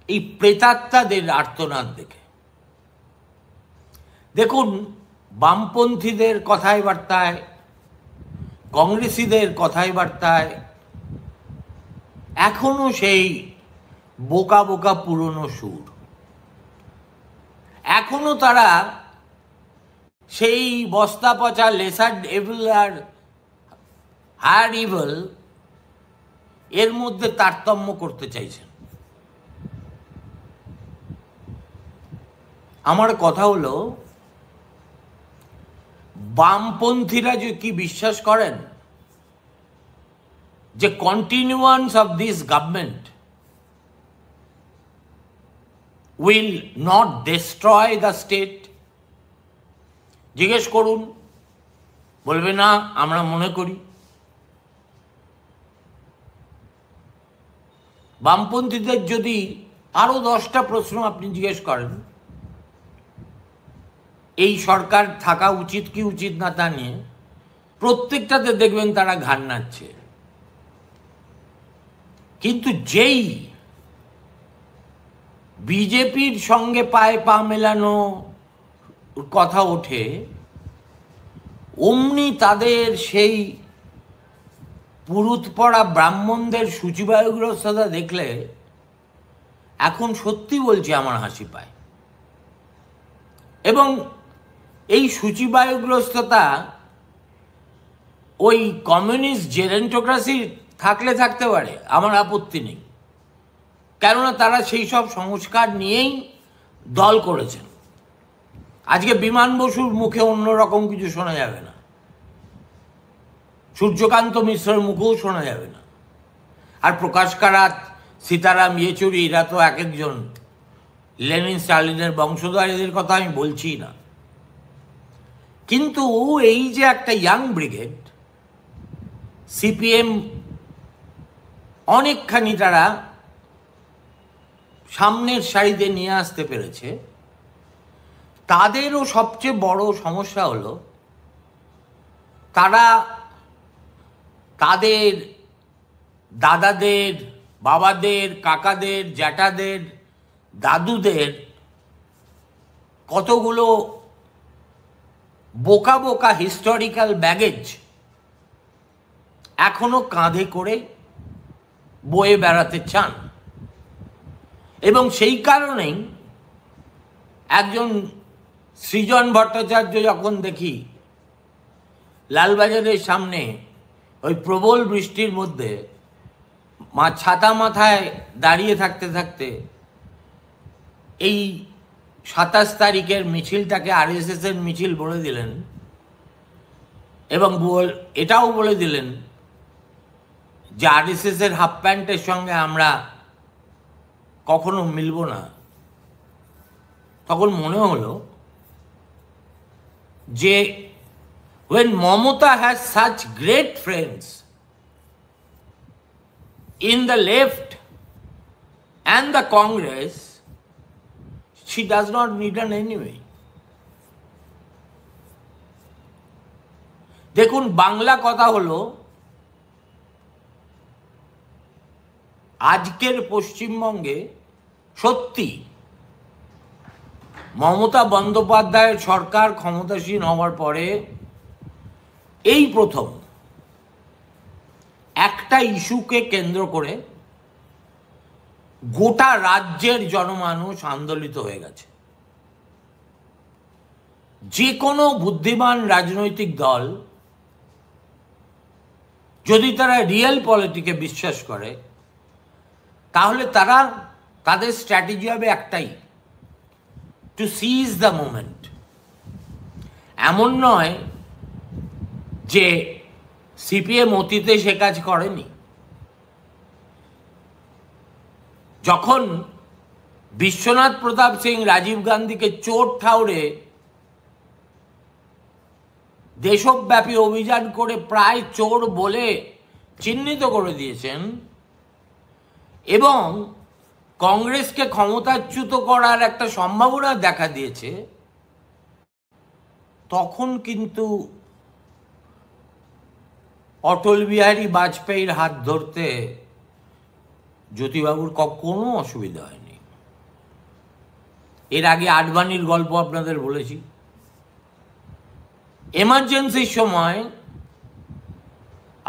এই প্রেতাত্মাদের আর্তনাদ দেখে। দেখুন, বামপন্থীদের কথায় বার্তায়, কংগ্রেসীদের কথায় বার্তায় এখনো সেই বোকা বোকা পুরনো সুর। এখনো তারা সেই বস্তা পচা লেসার এভিল আর হায়ার ইভিল এর মধ্যে তারতম্য করতে চাইছেন। আমার কথা হলো, বামপন্থীরা যে কি বিশ্বাস করেন যে continuance of this government will not destroy the state. জিজ্ঞেস করুন, বলবে না আমরা মনে করি। বামপন্থীদের যদি আরো 10টা প্রশ্ন আপনি জিজ্ঞেস করেন এই সরকার থাকা উচিত কি উচিত না তা নিয়ে, প্রত্যেকটাতে দেখবেন তারা ঘাড় নাড়ছে। কিন্তু যেই বিজেপির সঙ্গে পায়ে পা মেলানো কথা ওঠে, অমনি তাদের সেই পুরুত পড়া ব্রাহ্মণদের সূচিবায়ুগ্রস্ততা দেখলে এখন সত্যি বলছি আমার হাসি পায়। এবং এই সূচিবায়ুগ্রস্ততা ওই কমিউনিস্ট জেরেন্টোক্রাসি থাকলে থাকতে পারে, আমার আপত্তি নেই, কেননা তারা সেই সব সংস্কার নিয়েই দল করেছেন। আজকে বিমান বসুর মুখে অন্যরকম কিছু শোনা যাবে না, সূর্যকান্ত মিশ্রের মুখেও শোনা যাবে না। আর প্রকাশ কারাত, সীতারাম ইয়েচুরি এরা তো এক একজন লেনিন স্টালিনের বংশধর, এদের কথা আমি বলছি না। কিন্তু এই যে একটা ইয়াং ব্রিগেড, সিপিএম অনেকখানি তারা সামনের সারিতে নিয়ে আসতে পেরেছে, তাদেরও সবচেয়ে বড় সমস্যা হলো তারা তাদের দাদাদের, বাবাদের, কাকাদের, জ্যাঠাদের, দাদুদের কতগুলো বোকা বোকা হিস্টোরিক্যাল ব্যাগেজ এখনো কাঁধে করে বয়ে বেড়াতে চান। এবং সেই কারণেই একজন সৃজন ভট্টাচার্য যখন দেখি লালবাজারের সামনে ওই প্রবল বৃষ্টির মধ্যে ছাতা মাথায় দাঁড়িয়ে থাকতে থাকতে এই 27 তারিখের মিছিলটাকে আরএসএস এর মিছিল বলে দিলেন, এবং এটাও বলে দিলেন যে আরএসএস এর হাফ প্যান্টের সঙ্গে আমরা কখনো মিলব না, তখন মনে হলো যে when Mamata has such great friends in the left and the Congress, she does not need an enemy. দেখুন, বাংলা কথা হলো, আজকের পশ্চিমবঙ্গে সত্যি মমতা বন্দ্যোপাধ্যায়ের সরকার ক্ষমতাসীন হওয়ার পরে এই প্রথম একটা ইস্যুকে কেন্দ্র করে গোটা রাজ্যের জনমানুষ আন্দোলিত হয়ে গেছে। যে কোনো বুদ্ধিমান রাজনৈতিক দল যদি তারা রিয়েল পলিটিকে বিশ্বাস করে, তাহলে তারা তাদের স্ট্র্যাটেজি হবে একটাই, টু সিজ দ্য মোমেন্ট। এমন নয় যে সিপিএম অতীতে সে কাজ করেনি। যখন বিশ্বনাথ প্রতাপ সিং রাজীব গান্ধীকে চোর ঠাউরে দেশব্যাপী অভিযান করে প্রায় চোর বলে চিহ্নিত করে দিয়েছেন এবং কংগ্রেসকে ক্ষমতাচ্যুত করার একটা সম্ভাবনা দেখা দিয়েছে, তখন কিন্তু অটল বিহারী বাজপেয়ীর হাত ধরতে জ্যোতিবাবুর কোনো অসুবিধা হয়নি। এর আগে আডবাণীর গল্প আপনাদের বলেছি। এমার্জেন্সির সময়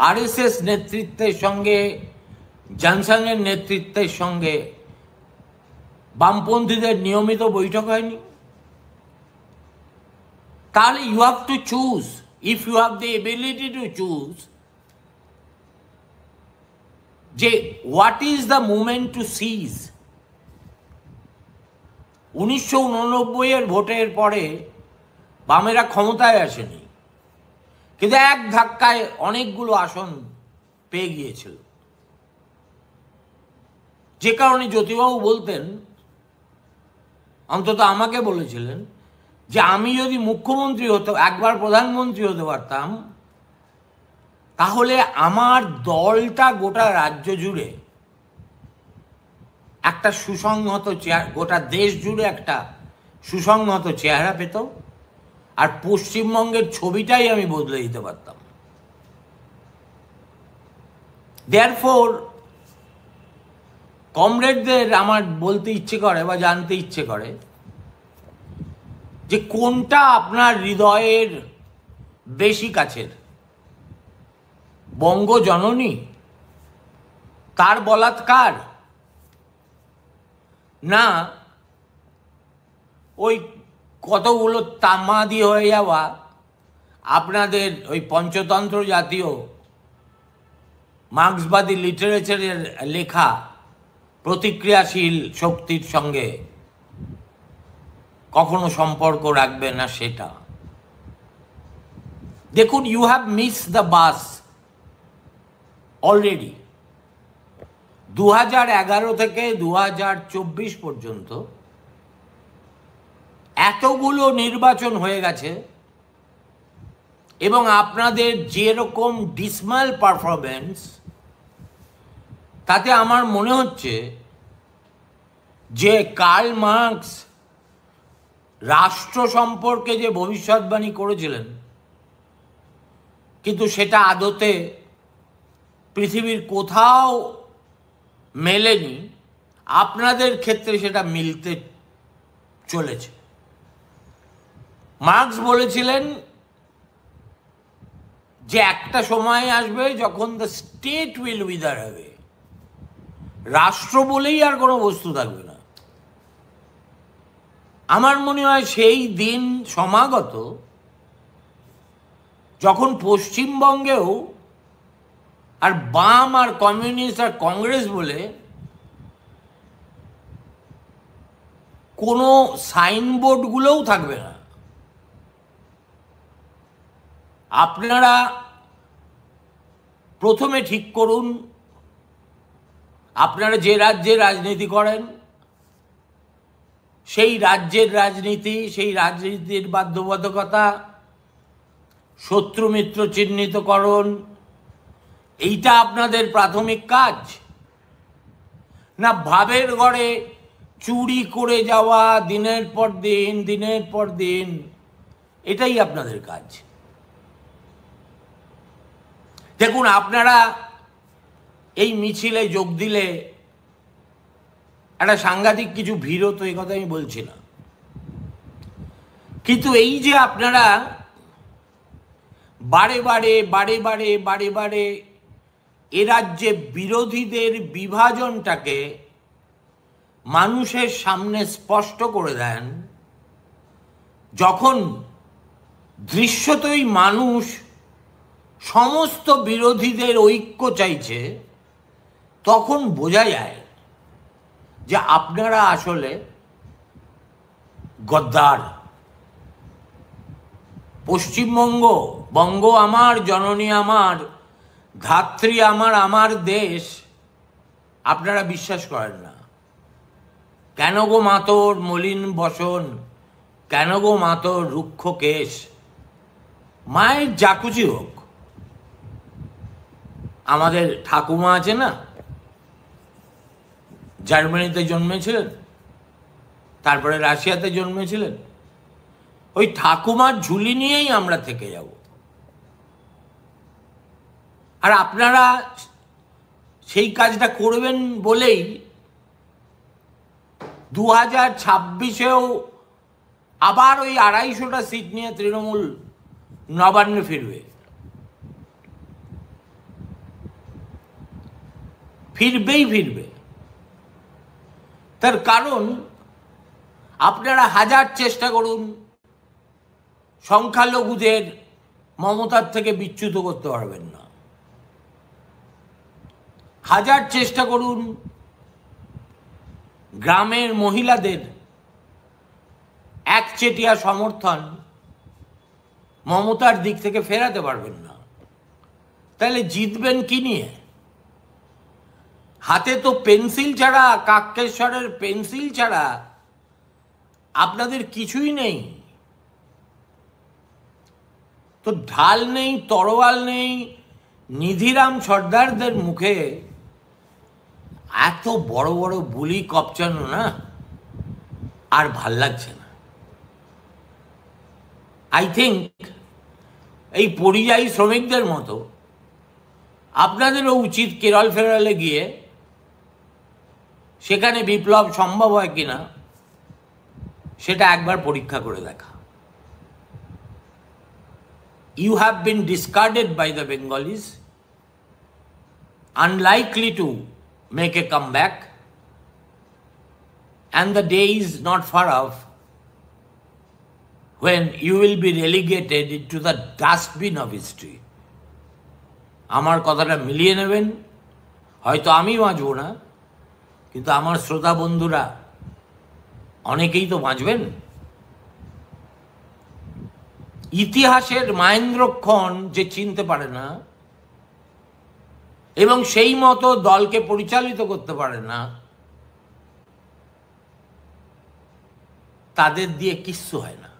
আরএসএস নেতৃত্বের সঙ্গে, জনসংঘের নেতৃত্বের সঙ্গে বামপন্থীদের নিয়মিত বৈঠক হয়নি? তাহলে you have to choose, if you have the ability to choose, যে what is the movement to cease. 1989 ভোটের পরে বামেরা ক্ষমতায় আসেনি, কিন্তু এক ধাক্কায় অনেকগুলো আসন পেয়ে গিয়েছিল, যে কারণে জ্যোতিবাবু বলতেন, অন্তত আমাকে বলেছিলেন, যে আমি যদি মুখ্যমন্ত্রী হতে, একবার প্রধানমন্ত্রী হতে পারতাম, তাহলে আমার দলটা গোটা রাজ্য জুড়ে একটা সুসংহত চেহারা, গোটা দেশ জুড়ে একটা সুসংহত চেহারা পেত, আর পশ্চিমবঙ্গের ছবিটাই আমি বদলে দিতে পারতাম। দেয়ারফোর কমরেডদের আমার বলতে ইচ্ছে করে বা জানতে ইচ্ছে করে যে কোনটা আপনার হৃদয়ের বেশি কাছের, বঙ্গ জননী, তার বলাৎকার, না ওই কতগুলো তামা দিয়ে হয়ে যাওয়া আপনাদের ওই পঞ্চতন্ত্র জাতীয় মার্ক্সবাদী লিটারেচারের লেখা প্রতিক্রিয়াশীল শক্তির সঙ্গে কখনো সম্পর্ক রাখবে না সেটা? দেখুন, you have miss the bus already. 2011 থেকে 2024 পর্যন্ত এতগুলো নির্বাচন হয়ে গেছে, এবং আপনাদের যেরকম ডিসমাল পারফরমেন্স, তাতে আমার মনে হচ্ছে যে কার্ল মার্কস রাষ্ট্র সম্পর্কে যে ভবিষ্যৎবাণী করেছিলেন, কিন্তু সেটা আদতে পৃথিবীর কোথাও মেলেনি, আপনাদের ক্ষেত্রে সেটা মিলতে চলেছে। মার্কস বলেছিলেন যে একটা সময় আসবে যখন দ্য স্টেট উইল উইদার হবে, রাষ্ট্র বলেই আর কোনো বস্তু থাকবে না। আমার মনে হয় সেই দিন সমাগত, যখন পশ্চিমবঙ্গেও আর বাম আর কমিউনিস্ট আর কংগ্রেস বলে কোনো সাইনবোর্ডগুলোও থাকবে না। আপনারা প্রথমে ঠিক করুন, আপনারা যে রাজ্যে রাজনীতি করেন, সেই রাজ্যের রাজনীতি, সেই রাজনীতির বাধ্যবাধকতা, শত্রু মিত্র চিহ্নিতকরণ, এইটা আপনাদের প্রাথমিক কাজ, না ভাবের ঘরে চুরি করে যাওয়া দিনের পর দিন, দিনের পর দিন, এটাই আপনাদের কাজ? দেখুন, আপনারা এই মিছিলে যোগ দিলে একটা সাংঘাতিক কিছু ভিড় হতো, এই কথা আমি বলছি না, কিন্তু এই যে আপনারা বারে বারে বারে বারে বারে বারে এ রাজ্যে বিরোধীদের বিভাজনটাকে মানুষের সামনে স্পষ্ট করে দেন, যখন দৃশ্যতই মানুষ সমস্ত বিরোধীদের ঐক্য চাইছে, তখন বোঝা যায় যে আপনারা আসলে গদ্দার। পশ্চিমবঙ্গ, বঙ্গ আমার, জননী আমার, ধাত্রী আমার, আমার দেশ, আপনারা বিশ্বাস করেন না। কেন গো মাতর মলিন বসন, কেন গো মাতর রুক্ষ কেশ, মায়ের জাকুচি হোক। আমাদের ঠাকুমা আছে না, জার্মানিতে জন্মেছিলেন, তারপরে রাশিয়াতে জন্মেছিলেন, ওই ঠাকুমার ঝুলি নিয়েই আমরা থেকে যাব। আর আপনারা সেই কাজটা করবেন বলেই 2026-এও আবার ওই 250টা সিট নিয়ে তৃণমূল নবান্নে ফিরবে। ফিরবে। তার কারণ আপনারা হাজার চেষ্টা করুন, সংখ্যালঘুদের মমতার থেকে বিচ্যুত করতে পারবেন না। হাজার চেষ্টা করুন, গ্রামের মহিলাদের একচেটিয়া সমর্থন মমতার দিক থেকে ফেরাতে পারবেন না। তাহলে জিতবেন কি নিয়ে? হাতে তো পেন্সিল ছাড়া, কাকেশ্বরের পেন্সিল ছাড়া আপনাদের কিছুই নেই। তো ঢাল নেই, তরোয়াল নেই। নিধিরাম সর্দারদের মুখে এত বড় বড় বুলি কপচানো না আর ভাল লাগছে না। আই থিঙ্ক এই পরিযায়ী শ্রমিকদের মতো আপনাদেরও উচিত কেরল ফেরালে গিয়ে সেখানে বিপ্লব সম্ভব হয় কিনা সেটা একবার পরীক্ষা করে দেখা। You have been discarded by the Bengalis, unlikely to make a comeback, and the day is not far off when you will be relegated into the dustbin of history. আমার কথাটা মিলিয়ে নেবেন। হয়তো আমি বাঁচব না, কিন্তু আমার শ্রোতা বন্ধুরা অনেকেই তো বাঁচবেন। ইতিহাসের মাহেন্দ্রক্ষণ যে চিনতে পারে না এবং সেই মতো দলকে পরিচালিত করতে পারে না, তাদের দিয়ে কিচ্ছু হয় না।